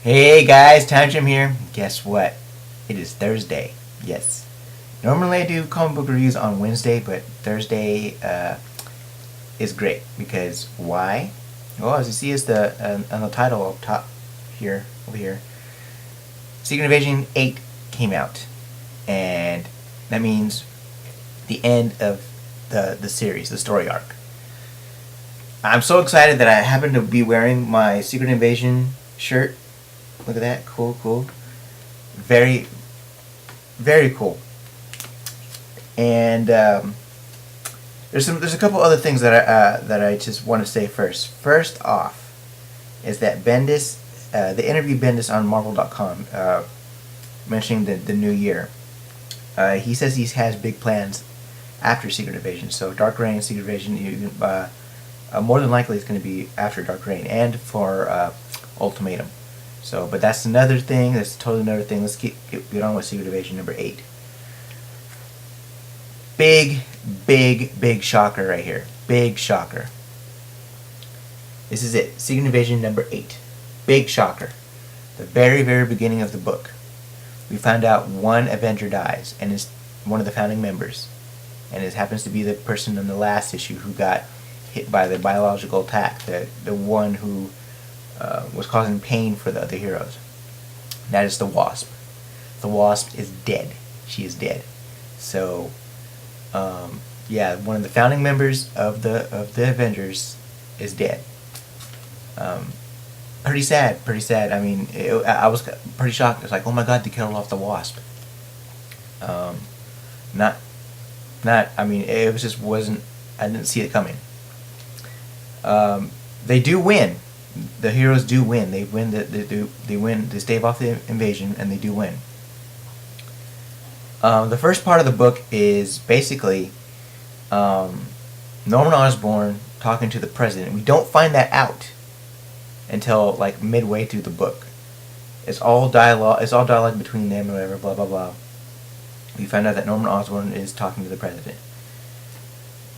Hey guys, Time Jim here. Guess what? It is Thursday. Yes. Normally I do comic book reviews on Wednesday, but Thursday is great because why? Well, as you see, is the on the title up top here, over here. Secret Invasion 8 came out, and that means the end of the series, the story arc. I'm so excited that I happen to be wearing my Secret Invasion shirt. Look at that, cool. Very, very cool. And there's a couple other things that I just want to say first. First off, is that Bendis, they interviewed Bendis on Marvel.com, mentioning the new year. He says he has big plans after Secret Invasion. So Dark Reign, Secret Invasion, more than likely it's going to be after Dark Reign and for Ultimatum. So, but that's another thing. That's totally another thing. Let's get on with Secret Invasion number 8. Big shocker right here. Big shocker. This is it. Secret Invasion number 8. Big shocker. The very beginning of the book. We find out one Avenger dies, and is one of the founding members. And it happens to be the person in the last issue who got hit by the biological attack. The one who was causing pain for the other heroes. That is the Wasp. The Wasp is dead. She is dead. So, yeah, one of the founding members of the Avengers is dead. Pretty sad. I mean, I was pretty shocked. It's like, oh my God, they killed off the Wasp. Not. I mean, it was just wasn't. I didn't see it coming. They do win. The heroes do win. They win. They win. They stave off the invasion, and they do win. The first part of the book is basically Norman Osborn talking to the president. We don't find that out until like midway through the book. It's all dialogue. It's all dialogue between them, or whatever. Blah blah blah. We find out that Norman Osborn is talking to the president.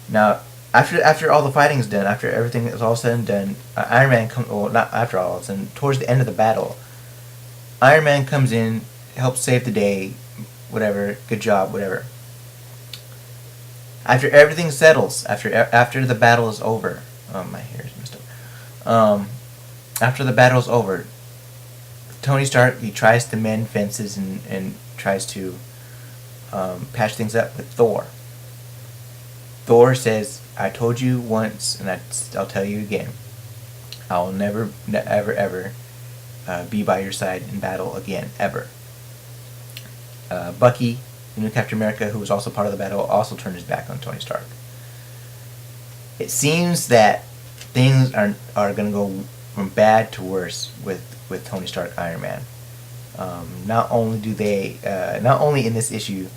Now, after all the fighting is done, after everything is all said and done, Iron Man comes. Well, not after all it's done. Towards the end of the battle, Iron Man comes in, helps save the day, whatever. Good job, whatever. After everything settles, after the battle is over, my hair is messed up. After the battle is over, Tony Stark, he tries to mend fences and tries to patch things up with Thor. Thor says, I told you once, and I'll tell you again. I'll never, ever be by your side in battle again, ever. Bucky, the new Captain America, who was also part of the battle, also turned his back on Tony Stark. It seems that things are going to go from bad to worse with Tony Stark, Iron Man. Not only in this issue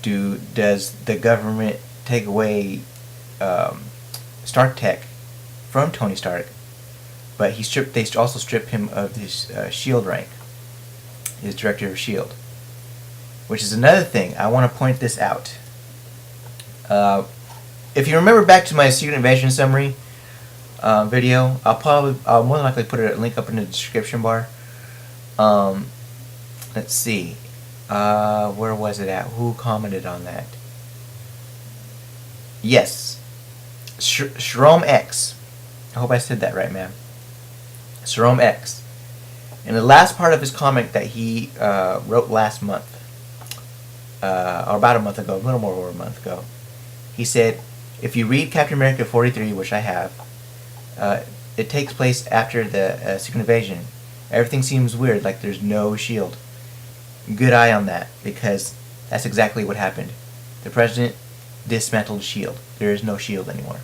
does the government take away Stark Tech from Tony Stark, but they also strip him of his S.H.I.E.L.D. rank, his Director of S.H.I.E.L.D., which is another thing. I want to point this out. If you remember back to my Secret Invasion summary video, I'll more than likely put a link up in the description bar. Let's see. Where was it at? Who commented on that? Yes. Shrom X. I hope I said that right, ma'am. Shrom X. In the last part of his comic that he wrote last month, or about a month ago, a little more over a month ago, he said, if you read Captain America 43, which I have, it takes place after the Secret Invasion. Everything seems weird, like there's no S.H.I.E.L.D. Good eye on that, because that's exactly what happened. The president dismantled S.H.I.E.L.D. There is no S.H.I.E.L.D. anymore.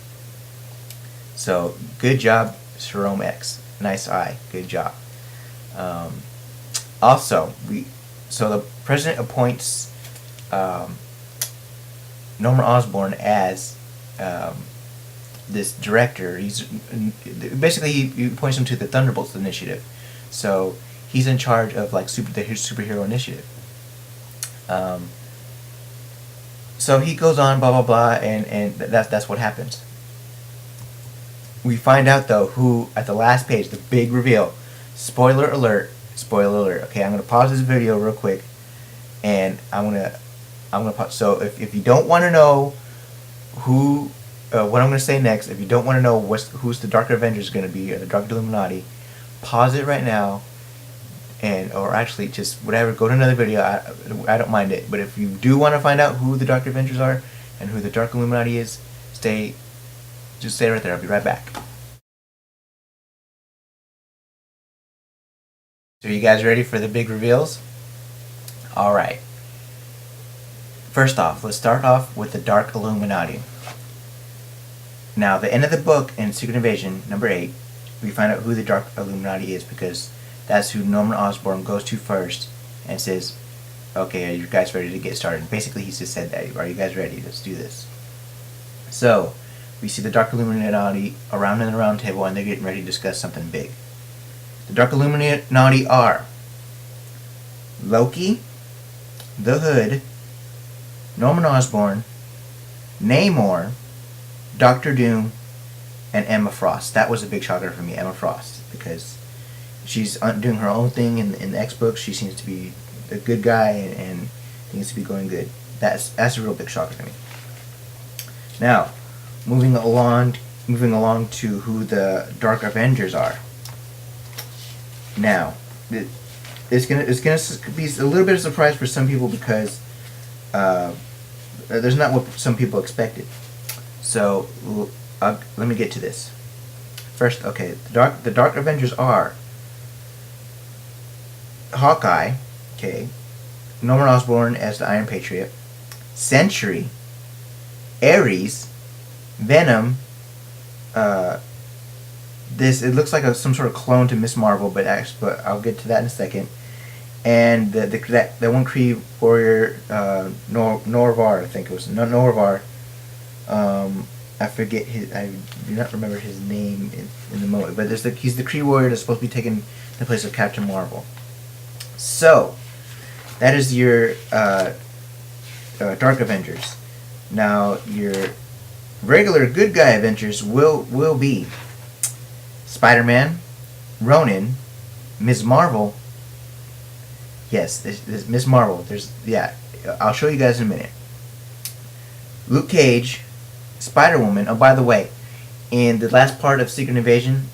So, good job, Jerome X. Nice eye. Good job. Also, so the president appoints Norman Osborn as this director. He's basically he appoints him to the Thunderbolts Initiative. So he's in charge of like the superhero initiative. So he goes on, blah blah blah, and that's what happens. We find out though who at the last page, the big reveal. Spoiler alert. Spoiler alert. Okay, I'm gonna pause this video real quick, and I'm gonna pause. So if you don't want to know who, what I'm gonna say next, if you don't want to know who's the Dark Avengers gonna be, or the Dark Illuminati, pause it right now, and or actually just whatever, go to another video. I don't mind it. But if you do want to find out who the Dark Avengers are and who the Dark Illuminati is, just stay right there. I'll be right back. So you guys ready for the big reveals? Alright. First off, let's start off with the Dark Illuminati. Now, the end of the book in Secret Invasion, number 8, we find out who the Dark Illuminati is, because that's who Norman Osborn goes to first and says, okay, are you guys ready to get started? Basically, he just said that. Are you guys ready? Let's do this. So, we see the Dark Illuminati around in the round table, and they're getting ready to discuss something big. The Dark Illuminati are Loki, the Hood, Norman Osborn, Namor, Doctor Doom, and Emma Frost. That was a big shocker for me, Emma Frost, because she's doing her own thing in the X books. She seems to be a good guy and seems to be going good. That's a real big shocker to me. Now, moving along to who the Dark Avengers are. Now, it's gonna be a little bit of a surprise for some people, because there's not what some people expected. So let me get to this. First, okay, the Dark Avengers are Hawkeye, okay, Norman Osborn as the Iron Patriot, Sentry, Ares, Venom. It looks like some sort of clone to Miss Marvel, but I'll get to that in a second. And the one Kree warrior, Norvar, I think it was Norvar. I forget I do not remember his name in the moment, but he's the Kree warrior that's supposed to be taking the place of Captain Marvel. So that is your Dark Avengers. Now your regular good guy Avengers will be Spider-Man, Ronin, Ms. Marvel. Yes, this Ms. Marvel. I'll show you guys in a minute. Luke Cage, Spider-Woman. Oh, by the way, in the last part of Secret Invasion,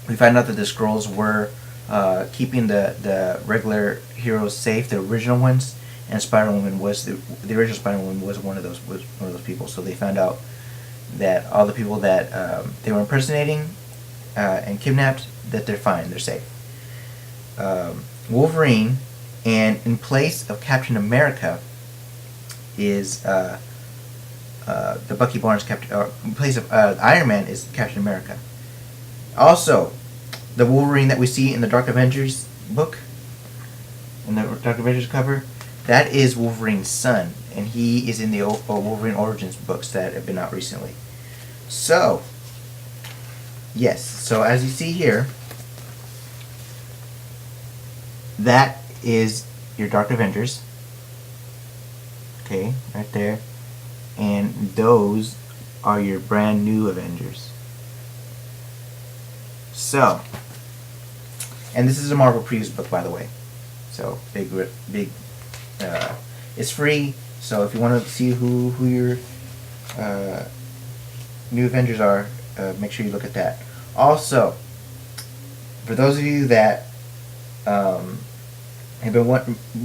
we found out that the Skrulls were keeping the regular heroes safe, the original ones, and Spider-Woman was the original Spider-Woman was one of those people. So they found out that all the people that they were impersonating and kidnapped, that they're fine, they're safe. Wolverine, and in place of Captain America is the Bucky Barnes in place of Iron Man is Captain America. Also, the Wolverine that we see in the Dark Avengers book, in the Dark Avengers cover, that is Wolverine's son, and he is in the Wolverine Origins books that have been out recently. So, yes, so as you see here, that is your Dark Avengers. Okay, right there. And those are your brand new Avengers. So, and this is a Marvel Previews book, by the way. So, big, it's free. So if you want to see who your new Avengers are, make sure you look at that. Also, for those of you that have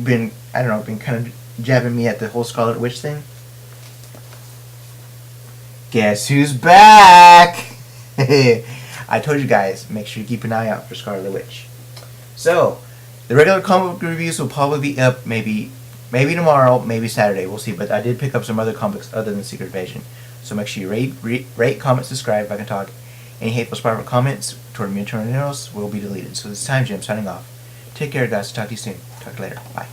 been kind of jabbing me at the whole Scarlet Witch thing, guess who's back? I told you guys, make sure you keep an eye out for Scarlet Witch. So, the regular comic book reviews will probably be up maybe tomorrow, maybe Saturday. We'll see. But I did pick up some other comics other than Secret Invasion. So make sure you rate, comment, subscribe if I can talk. Any hateful, spiteful comments toward me and toward anyone else will be deleted. So this is Time Jim signing off. Take care, guys. Talk to you soon. Talk to you later. Bye.